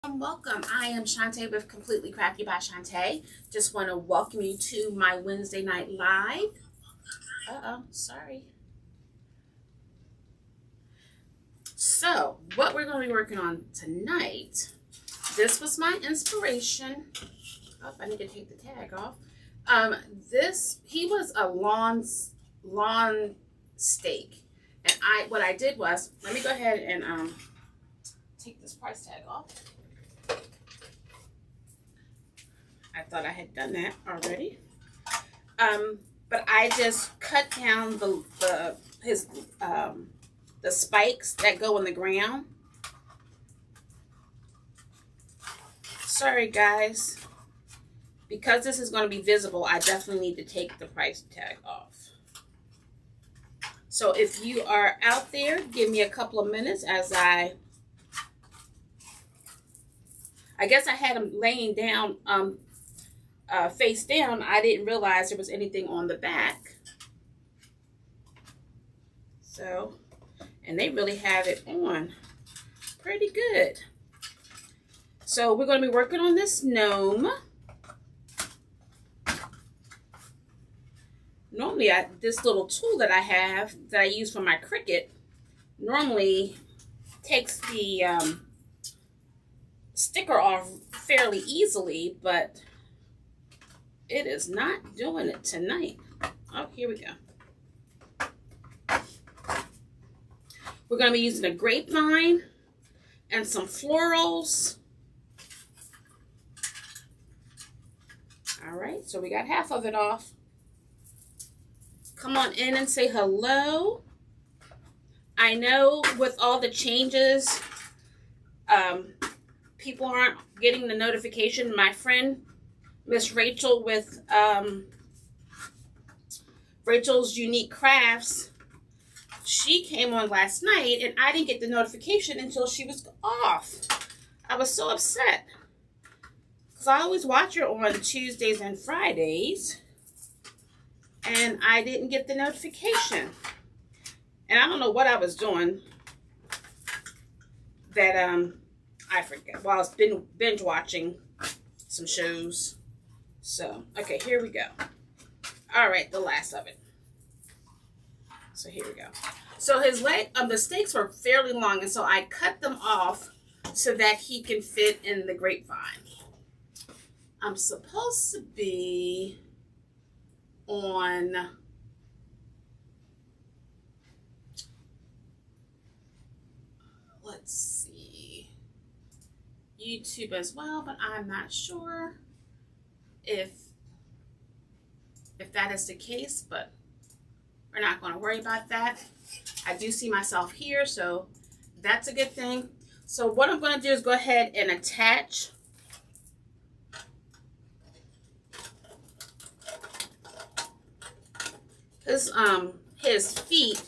Welcome. I am Shantae with Completely Crafty by Shantae. Just want to welcome you to my Wednesday night live. Sorry. So, what we're going to be working on tonight, this was my inspiration. Oh, I need to take the tag off. He was a lawn steak. And what I did was, let me go ahead and take this price tag off. I thought I had done that already. But I just cut down the spikes that go in the ground. Sorry guys. Because this is going to be visible, I definitely need to take the price tag off. So if you are out there, give me a couple of minutes as I guess I had them laying down face down. I didn't realize there was anything on the back. So, and they really have it on pretty good. So we're going to be working on this gnome. Normally, this little tool that I have that I use for my Cricut normally takes the sticker off fairly easily, but it is not doing it tonight. Oh, here we go. We're going to be using a grapevine and some florals. All right, so we got half of it off. Come on in and say hello. I know with all the changes, people aren't getting the notification. My friend, Miss Rachel with Rachel's Unique Crafts, she came on last night and I didn't get the notification until she was off. I was so upset because I always watch her on Tuesdays and Fridays and I didn't get the notification. And I don't know what I was doing that I forget. Well, I was binge watching some shows. So, okay, here we go. All right, the last of it. So here we go. So the steaks were fairly long, and so I cut them off so that he can fit in the grapevine. I'm supposed to be on let's see, YouTube as well, but I'm not sure if that is the case, but we're not going to worry about that. I do see myself here, so that's a good thing. So what I'm going to do is go ahead and attach his feet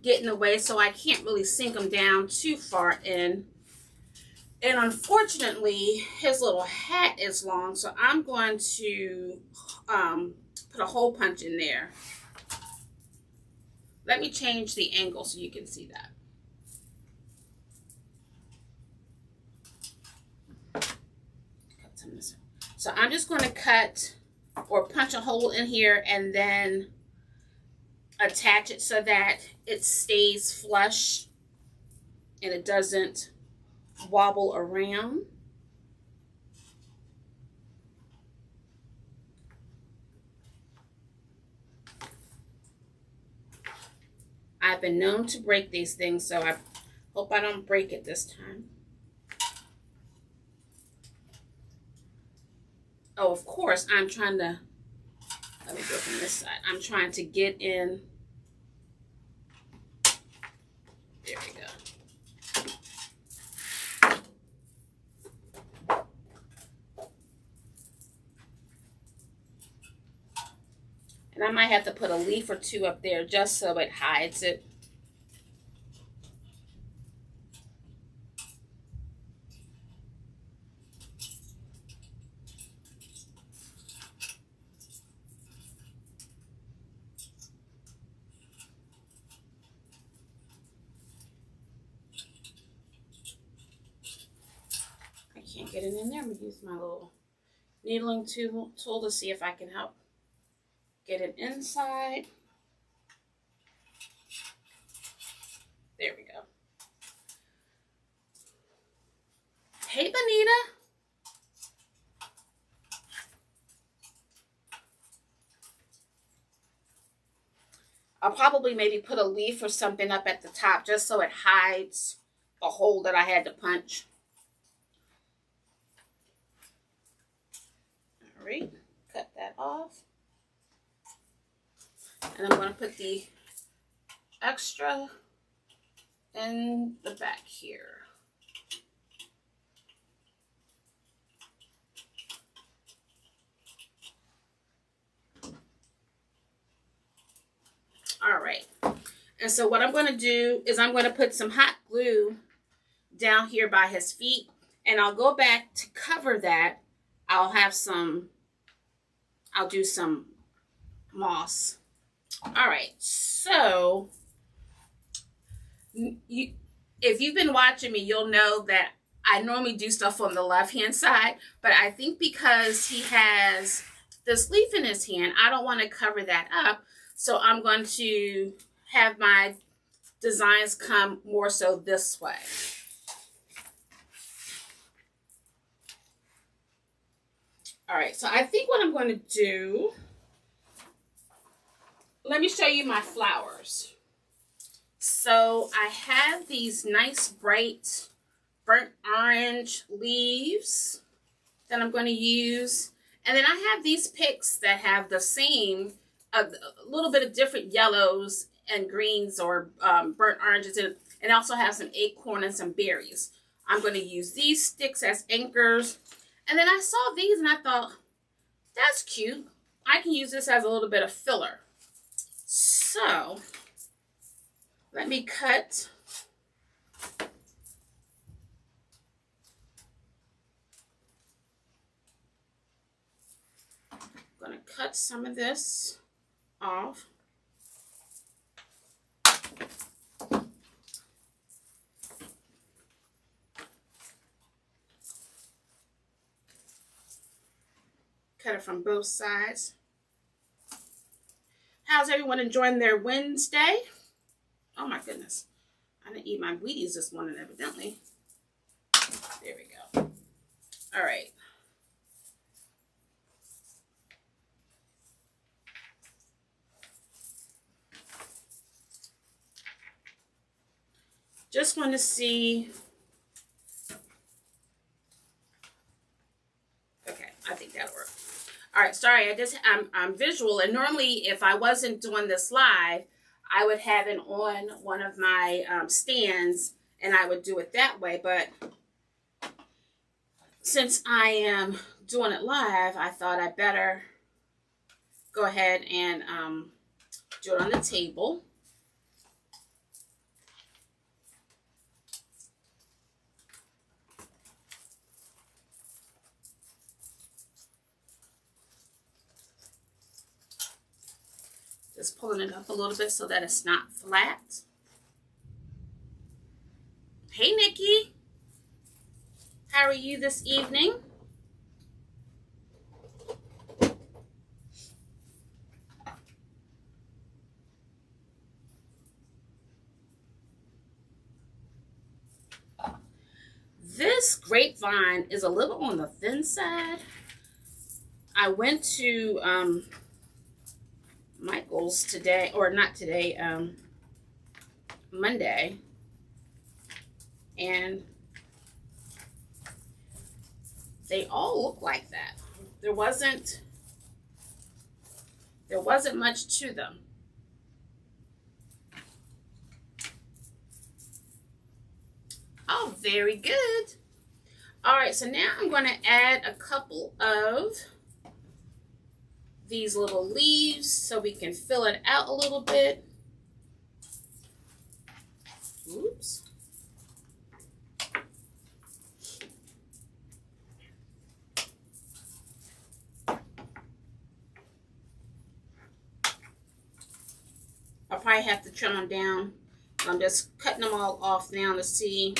get in the way, so I can't really sink them down too far in. And unfortunately, his little hat is long, so I'm going to put a hole punch in there. Let me change the angle so you can see that. So I'm just going to cut or punch a hole in here and then attach it so that it stays flush and it doesn't wobble around. I've been known to break these things, so I hope I don't break it this time. Oh, of course, I'm trying to, let me go from this side. I'm trying to get in. There we go. And I might have to put a leaf or two up there just so it hides it. can't get it in there. I'm going to use my little needling tool to see if I can help get it inside. There we go. Hey, Bonita. I'll probably maybe put a leaf or something up at the top just so it hides the hole that I had to punch. All right, cut that off. And I'm going to put the extra in the back here. All right, and so what I'm going to do is I'm going to put some hot glue down here by his feet, and I'll go back to cover that. I'll do some moss. All right, so if you've been watching me, you'll know that I normally do stuff on the left-hand side, but I think because he has this leaf in his hand, I don't want to cover that up. So I'm going to have my designs come more so this way. All right, so I think what I'm going to do, let me show you my flowers. So I have these nice bright burnt orange leaves that I'm going to use. And then I have these picks that have the same, a little bit of different yellows and greens or burnt oranges. And also have some acorn and some berries. I'm going to use these sticks as anchors. And then I saw these and I thought, that's cute. I can use this as a little bit of filler. So let me cut. I'm going to cut some of this off. Cut it from both sides. How's everyone enjoying their Wednesday? Oh my goodness. I didn't eat my Wheaties this morning, evidently. There we go. All right. Just want to see. Okay, I think that'll work. All right, sorry, I'm visual, and normally if I wasn't doing this live, I would have it on one of my stands, and I would do it that way. But since I am doing it live, I thought I'd better go ahead and do it on the table. Just pulling it up a little bit so that it's not flat. Hey, Nikki. How are you this evening? This grapevine is a little on the thin side. I went to Michael's today, or not today, Monday, and they all look like that. There wasn't much to them. Oh, very good. All right, so now I'm going to add a couple of these little leaves so we can fill it out a little bit. Oops. I'll probably have to trim them down. I'm just cutting them all off now to see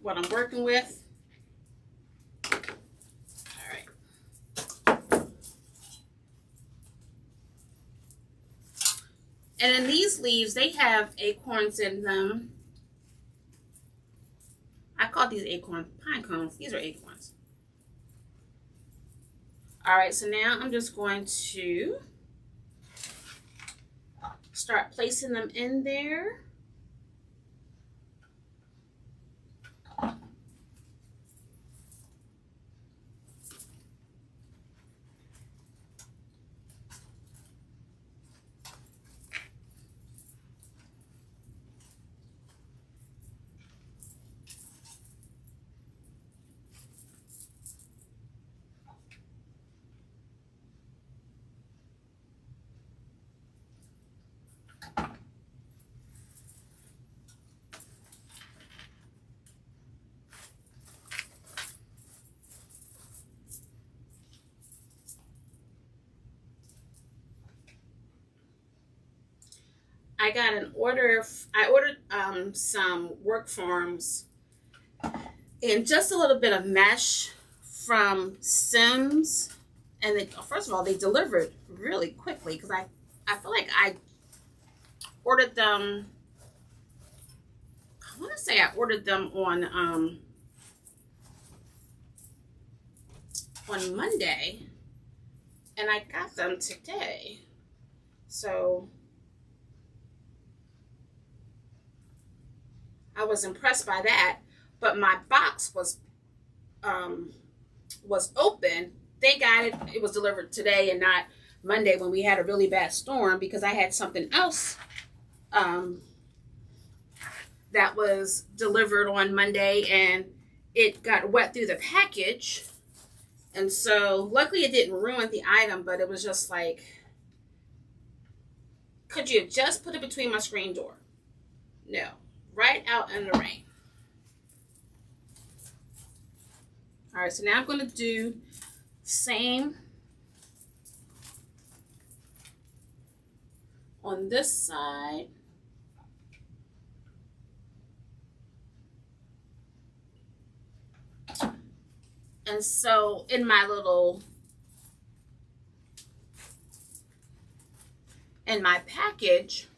what I'm working with. And then these leaves, they have acorns in them. I call these acorn pine cones. These are acorns. All right, so now I'm just going to start placing them in there. I got an order. I ordered some work forms and just a little bit of mesh from Sims. And they, first of all, they delivered really quickly because I feel like I ordered them. I want to say I ordered them on Monday, and I got them today. So I was impressed by that, but my box was open. Thank God it was delivered today and not Monday when we had a really bad storm, because I had something else that was delivered on Monday and it got wet through the package. And so luckily it didn't ruin the item, but it was just like, could you have just put it between my screen door? No. Right out in the rain. All right, so now I'm going to do the same on this side. And so in my package,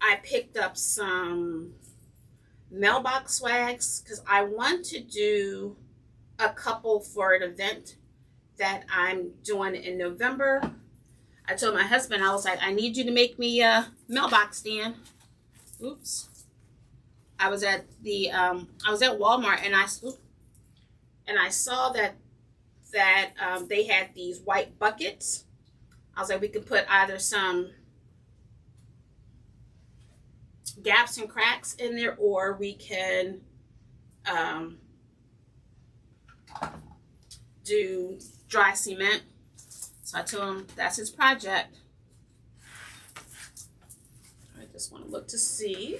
I picked up some mailbox swags because I want to do a couple for an event that I'm doing in November. I told my husband, I was like, I need you to make me a mailbox stand. Oops. I was at Walmart and I saw that they had these white buckets. I was like, we could put either some gaps and cracks in there, or we can do dry cement. So I told him that's his project. I just want to look to see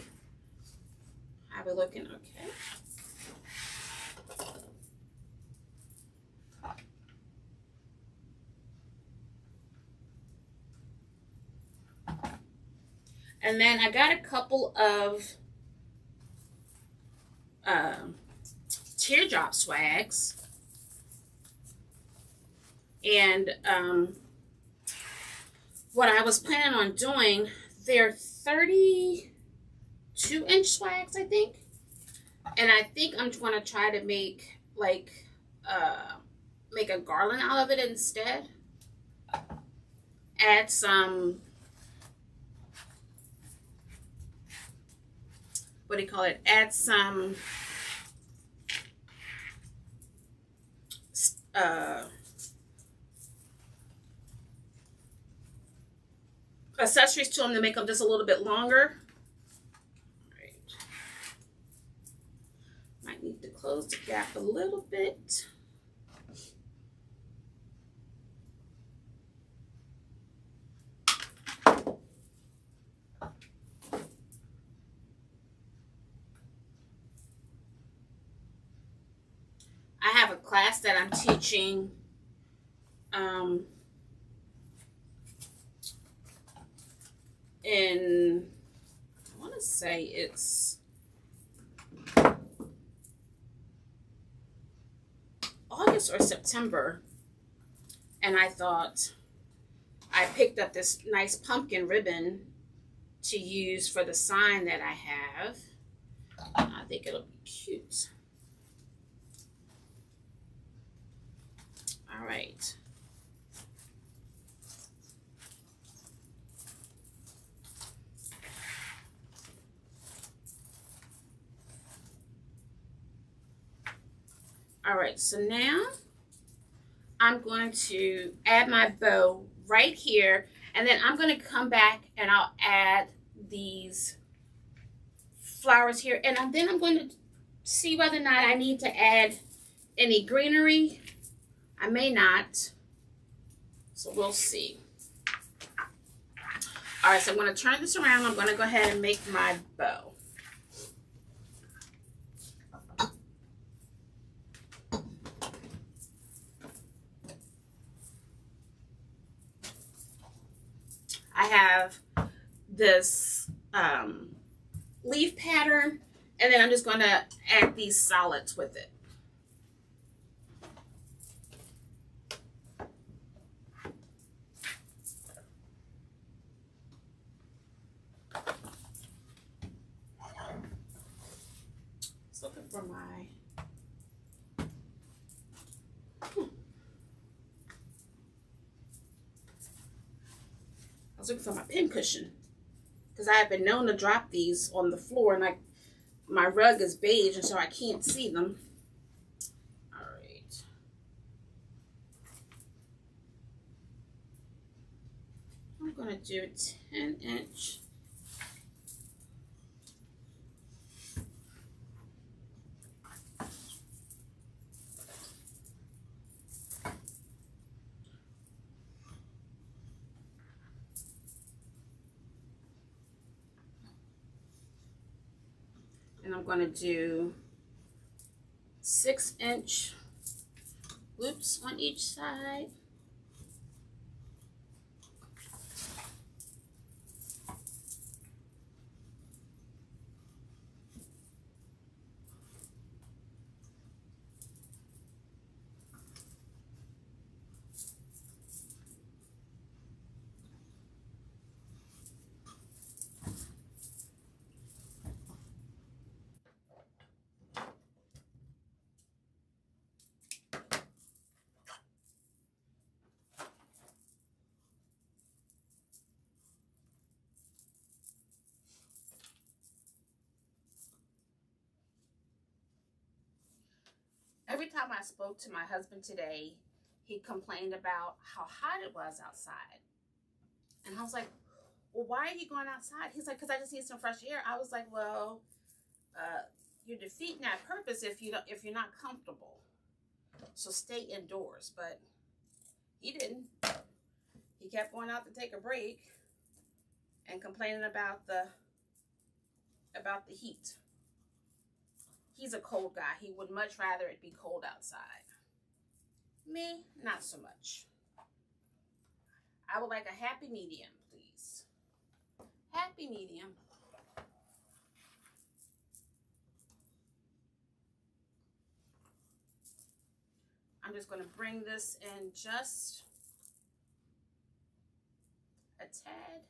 how we're looking. Okay. And then I got a couple of teardrop swags. And what I was planning on doing, they're 32-inch swags, I think. And I think I'm going to try to make like make a garland out of it instead. Add some, what do you call it? Add some accessories to them to make them just a little bit longer. All right. Might need to close the gap a little bit. I have a class that I'm teaching in, I want to say it's August or September, and I thought I picked up this nice pumpkin ribbon to use for the sign that I have. I think it'll be cute. All right. All right, so now I'm going to add my bow right here, and then I'm going to come back and I'll add these flowers here, and then I'm going to see whether or not I need to add any greenery. I may not, so we'll see. All right, so I'm going to turn this around. I'm going to go ahead and make my bow. I have this leaf pattern, and then I'm just going to add these solids with it. Just looking for my I was looking for my pin cushion because I have been known to drop these on the floor, and my rug is beige, and so I can't see them. All right. I'm going to do 10-inch. And I'm going to do 6-inch loops on each side. Every time I spoke to my husband today, he complained about how hot it was outside. And I was like, well, why are you going outside? He's like, because I just need some fresh air. I was like, well, you're defeating that purpose if you're not comfortable. So stay indoors. But he didn't. He kept going out to take a break and complaining about the heat. He's a cold guy. He would much rather it be cold outside. Me, not so much. I would like a happy medium, please. Happy medium. I'm just going to bring this in just a tad.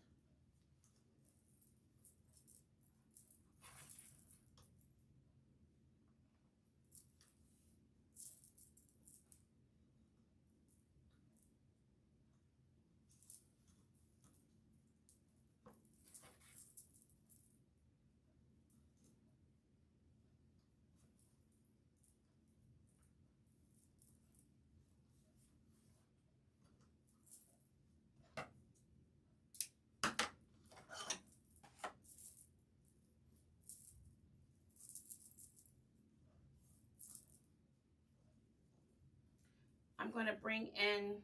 I'm going to bring in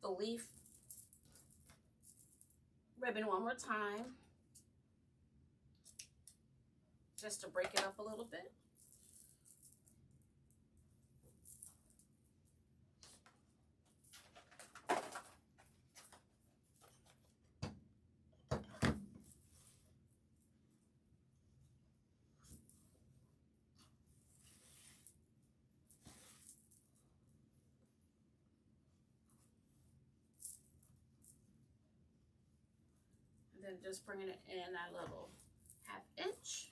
the leaf ribbon one more time, just to break it up a little bit. then just bringing it in a little 1/2 inch.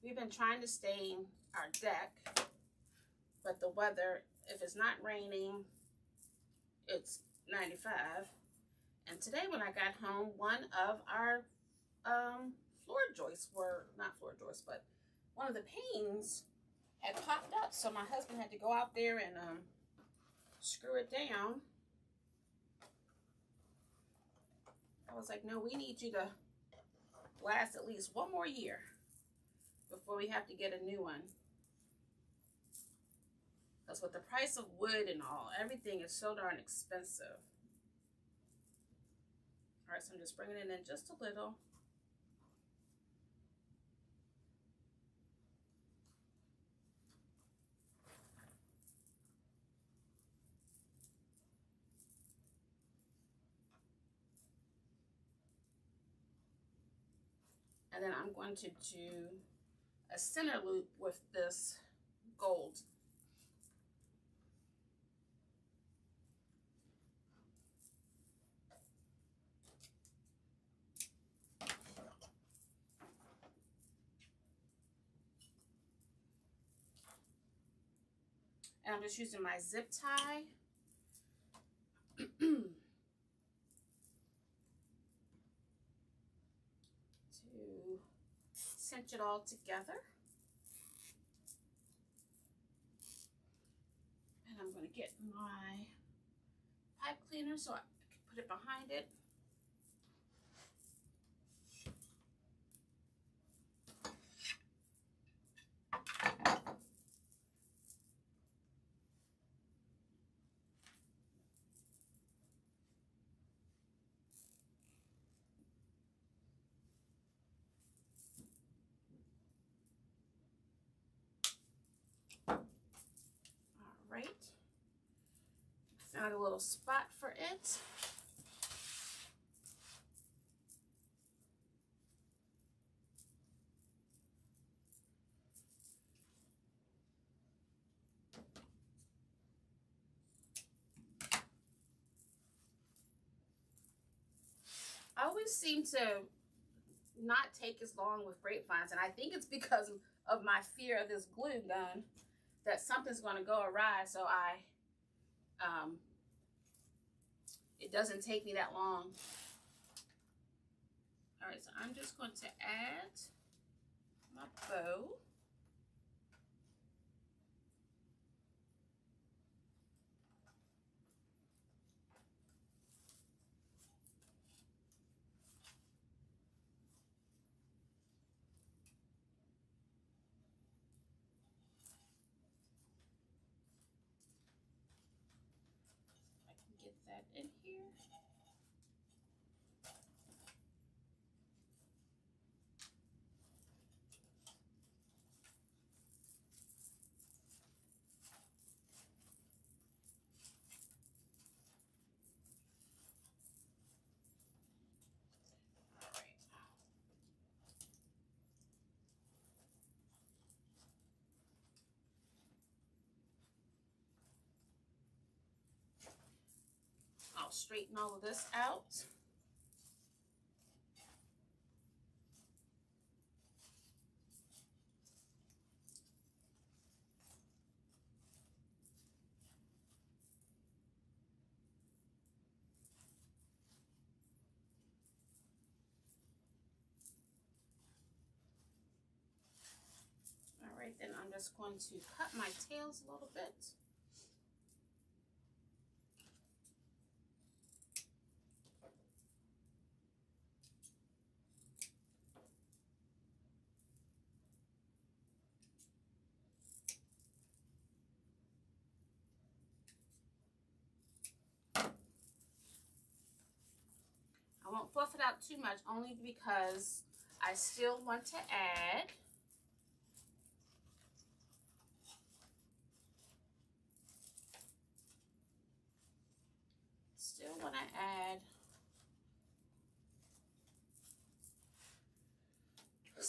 We've been trying to stain our deck, but the weather, if it's not raining, it's 95. And today when I got home, one of our floor joists were, not floor joists, but one of the panes had popped up. So my husband had to go out there and screw it down. I was like, no, we need you to last at least 1 more year before we have to get a new one. Because with the price of wood and all, everything is so darn expensive. All right, so I'm just bringing it in just a little. And then I'm going to do a center loop with this gold. And I'm just using my zip tie to cinch it all together. And I'm going to get my pipe cleaner so I can put it behind it. Right, found a little spot for it. I always seem to not take as long with grapevines, and I think it's because of my fear of this glue gun, that something's going to go awry, so it doesn't take me that long. All right, so I'm just going to add my bow. I can get that in here. I'll straighten all of this out. All right, then I'm just going to cut my tails a little bit. I won't fluff it out too much, only because I still want to add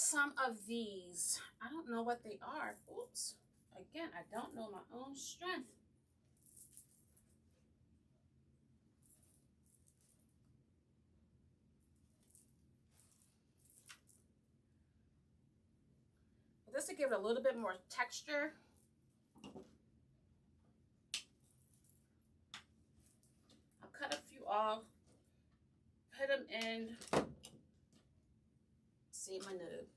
some of these. I don't know what they are. Oops. Again, I don't know my own strength. But this to give it a little bit more texture. I'll cut a few off, put them in, see my nub.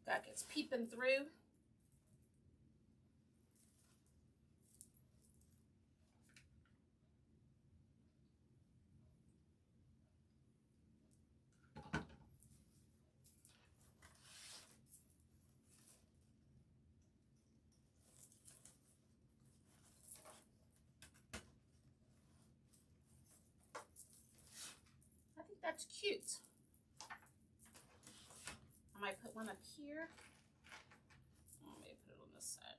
That gets peeping through. I think that's cute. I might put one up here. Oh, maybe put it on this side.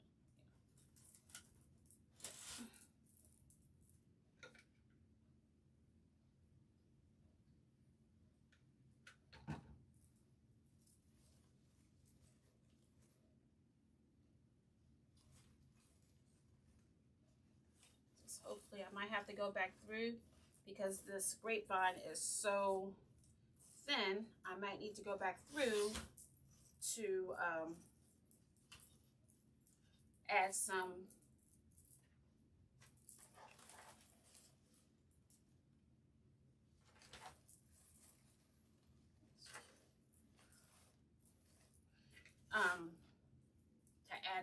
Just hopefully, I might have to go back through because this grapevine is so thin. I might need to go back through to add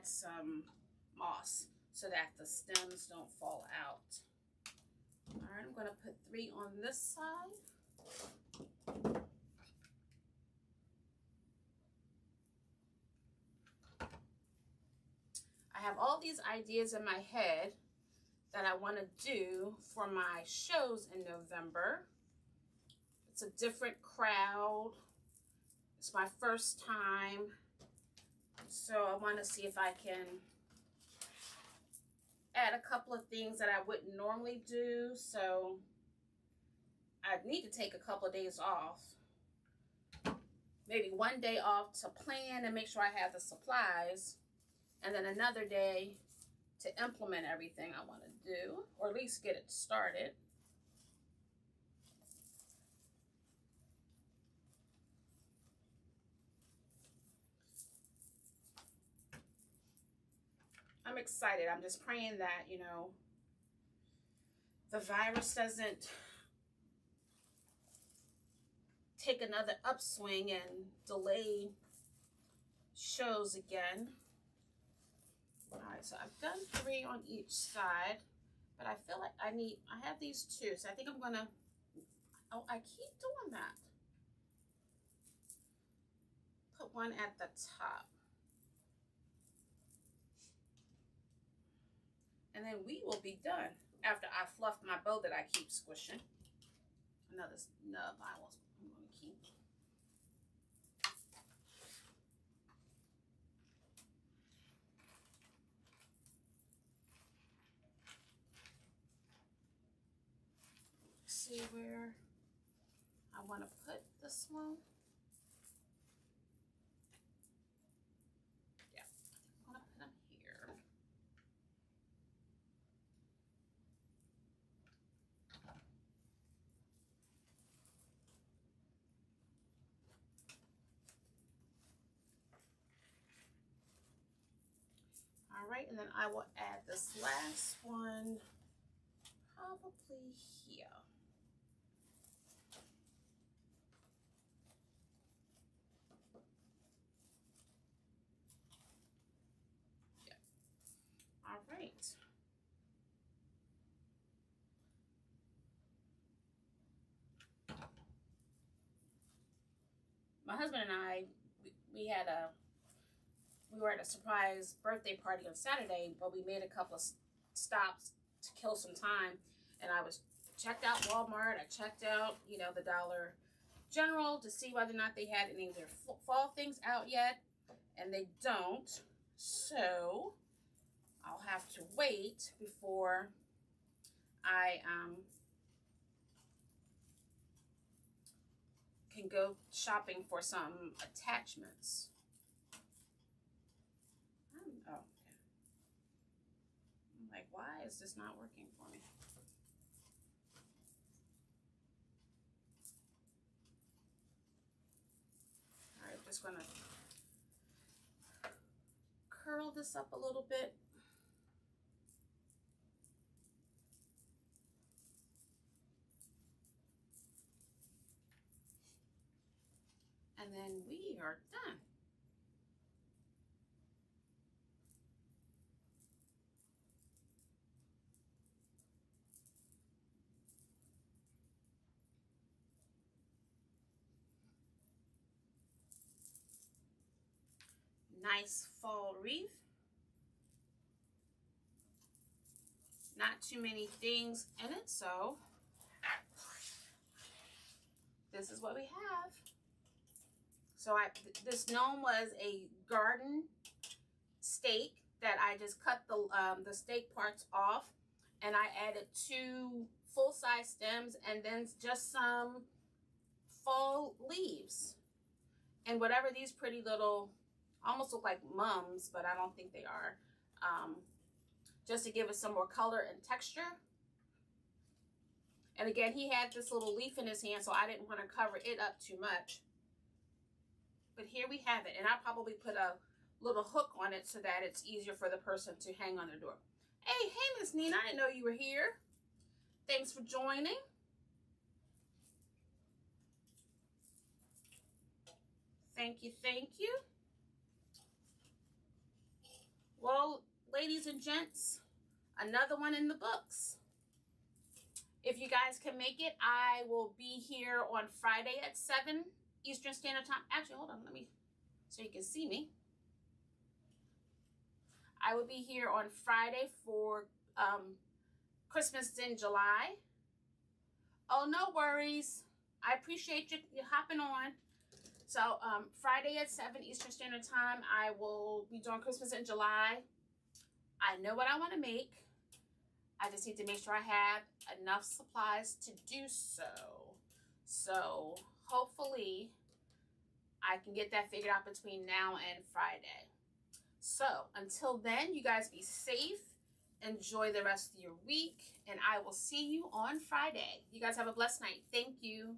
some moss so that the stems don't fall out. All right, I'm going to put 3 on this side. I have all these ideas in my head that I want to do for my shows in November. It's a different crowd. It's my first time. So I want to see if I can add a couple of things that I wouldn't normally do. So I need to take a couple of days off. Maybe one day off to plan and make sure I have the supplies. And then another day to implement everything I want to do, or at least get it started. I'm excited. I'm just praying that, you know, the virus doesn't take another upswing and delay shows again. All right, so I've done 3 on each side, but I feel like I have these 2, so I think I'm gonna, oh, I keep doing that. Put one at the top. And then we will be done after I fluff my bow that I keep squishing. Another nub I'm gonna keep. See where I want to put this one. Yeah, I'm gonna put them here. All right, and then I will add this last one probably here. All right. My husband and I, we were at a surprise birthday party on Saturday, but we made a couple of stops to kill some time. And I was checked out Walmart. I checked out, you know, the Dollar General to see whether or not they had any of their fall things out yet. And they don't. So I'll have to wait before I can go shopping for some attachments. Oh, okay. I'm like, why is this not working for me? All right, just gonna curl this up a little bit. And then we are done. Nice fall wreath. Not too many things in it, so this is what we have. So this gnome was a garden stake that I just cut the stake parts off, and I added 2 full-size stems and then just some fall leaves. And whatever these pretty little, almost look like mums, but I don't think they are, just to give it some more color and texture. And again, he had this little leaf in his hand, so I didn't want to cover it up too much. But here we have it. And I'll probably put a little hook on it so that it's easier for the person to hang on their door. Hey, Miss Nina, I didn't know you were here. Thanks for joining. Thank you, thank you. Well, ladies and gents, another one in the books. If you guys can make it, I will be here on Friday at 7 Eastern Standard Time. Actually, hold on, let me, so you can see me. I will be here on Friday for Christmas in July. Oh, no worries. I appreciate you hopping on. So Friday at 7 Eastern Standard Time, I will be doing Christmas in July. I know what I want to make. I just need to make sure I have enough supplies to do so. So hopefully I can get that figured out between now and Friday. So until then, you guys be safe. Enjoy the rest of your week. And I will see you on Friday. You guys have a blessed night. Thank you.